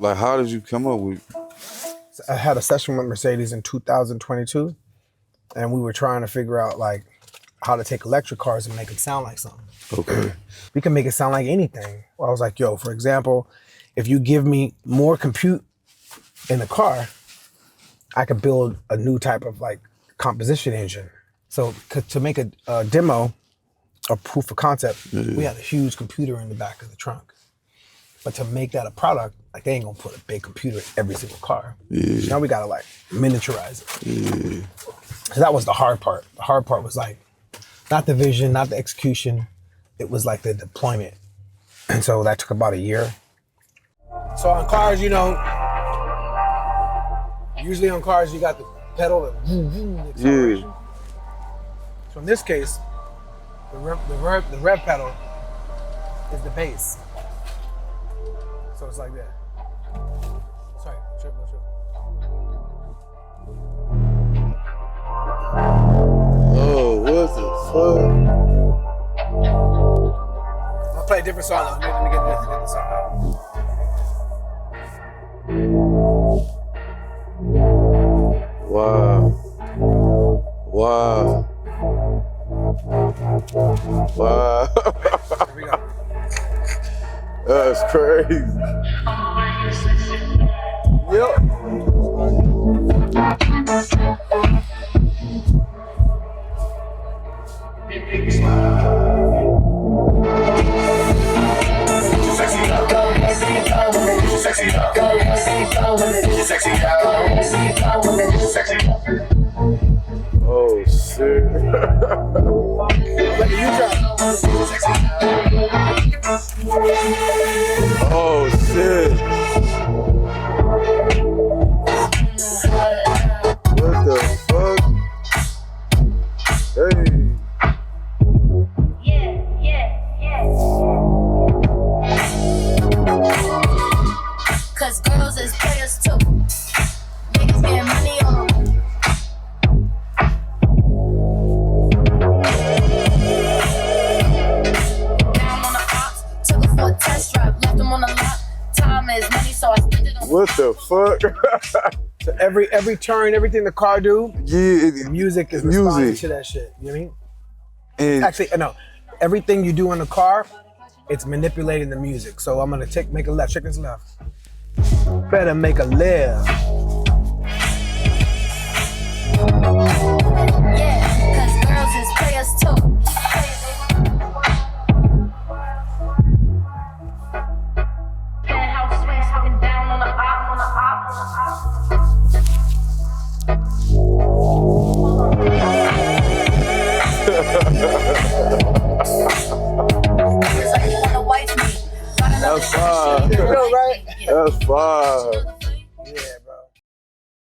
Like, how did you come up with? I had a session with Mercedes in 2022, and we were trying to figure out like how to take electric cars and make them sound like something. Okay. We can make it sound like anything. Well, I was like, yo, for example, if you give me more compute in the car, I could build a new type of like composition engine. So to make a demo, a proof of concept, we had a huge computer in the back of the trunk. But to make that a product, like they ain't gonna put a big computer in every single car. Yeah. So now we gotta like miniaturize it. Yeah. So that was the hard part. The hard part was like, not the vision, not the execution. It was like the deployment. And so that took about a year. So on cars, usually on cars, you got the pedal, the acceleration. Yeah. So in this case, the rev pedal is the bass. So it's like that. Sorry, trip. Oh, what the fuck? I'll play a different song though. Let me get this song out. Wow. Here we go. That's crazy. Yep. Oh shit. Like you drop. Oh shit. What the fuck? Hey. Cause girls is players too. Niggas getting money on them. Down on the ops, took her for a test drive, left them on the lot. Time is money, so I spend it on. What the fuck? So every turn, everything the car do, Yeah, music is responding to that shit. You know what I mean? And Actually, no. Everything you do in the car, it's manipulating the music. So I'm gonna make a left, chickens left. Better make a left. Yeah, cause girls is players too. Penthouse suites looking down on the op. It's like you wanna wife me. that's fine. You know, right? That's fine. Yeah,